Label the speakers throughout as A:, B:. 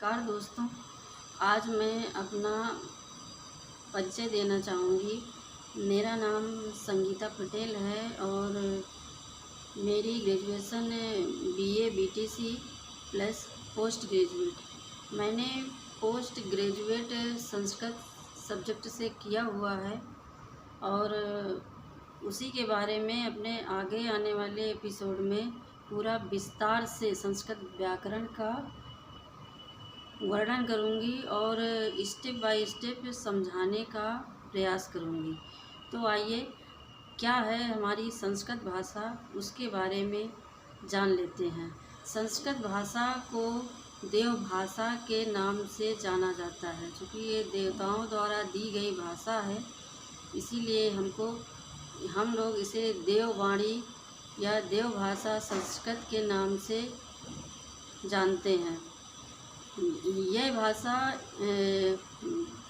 A: नमस्कार दोस्तों, आज मैं अपना परिचय देना चाहूँगी। मेरा नाम संगीता पटेल है और मेरी graduation BA BTC plus post graduate. मैंने पोस्ट ग्रेजुएट संस्कृत सब्जेक्ट से किया हुआ है और उसी के बारे में अपने आगे आने वाले एपिसोड में पूरा विस्तार से संस्कृत व्याकरण का वर्णन करूँगी और स्टेप बाय स्टेप समझाने का प्रयास करूँगी। तो आइए, क्या है हमारी संस्कृत भाषा, उसके बारे में जान लेते हैं। संस्कृत भाषा को देव भाषा के नाम से जाना जाता है। चूँकि ये देवताओं द्वारा दी गई भाषा है, इसीलिए हम लोग इसे देववाणी या देव भाषा संस्कृत के नाम से जानते हैं। यह भाषा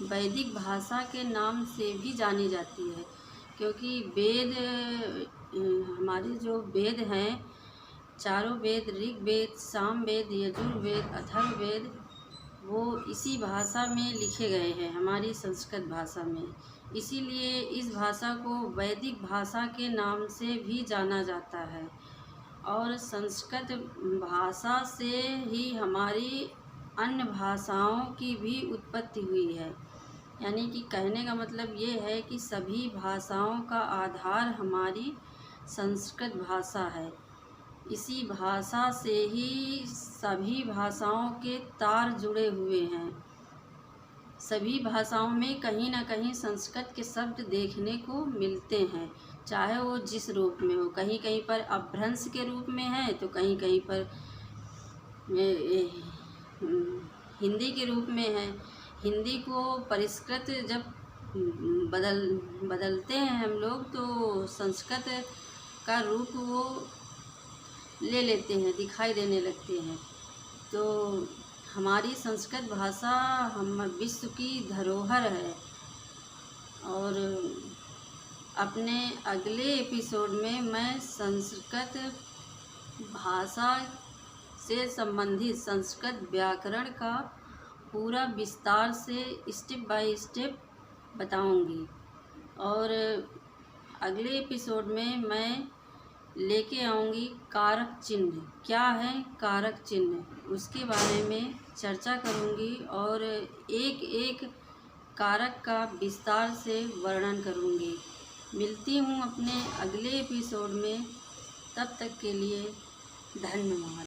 A: वैदिक भाषा के नाम से भी जानी जाती है, क्योंकि वेद, हमारे जो वेद हैं, चारों वेद, ऋग्वेद, सामवेद, यजुर्वेद, अथर्ववेद, वो इसी भाषा में लिखे गए हैं, हमारी संस्कृत भाषा में। इसीलिए इस भाषा को वैदिक भाषा के नाम से भी जाना जाता है। और संस्कृत भाषा से ही हमारी अन्य भाषाओं की भी उत्पत्ति हुई है। यानी कि कहने का मतलब ये है कि सभी भाषाओं का आधार हमारी संस्कृत भाषा है। इसी भाषा से ही सभी भाषाओं के तार जुड़े हुए हैं। सभी भाषाओं में कहीं ना कहीं संस्कृत के शब्द देखने को मिलते हैं, चाहे वो जिस रूप में हो। कहीं कहीं पर अपभ्रंश के रूप में है, तो कहीं कहीं पर हिंदी के रूप में है। हिंदी को परिष्कृत जब बदलते हैं हम लोग, तो संस्कृत का रूप वो ले लेते हैं, दिखाई देने लगते हैं। तो हमारी संस्कृत भाषा हम विश्व की धरोहर है। और अपने अगले एपिसोड में मैं संस्कृत भाषा से संबंधित संस्कृत व्याकरण का पूरा विस्तार से स्टेप बाय स्टेप बताऊंगी। और अगले एपिसोड में मैं लेके आऊँगी कारक चिन्ह। क्या है कारक चिन्ह, उसके बारे में चर्चा करूँगी और एक एक कारक का विस्तार से वर्णन करूँगी। मिलती हूँ अपने अगले एपिसोड में, तब तक के लिए धन्यवाद।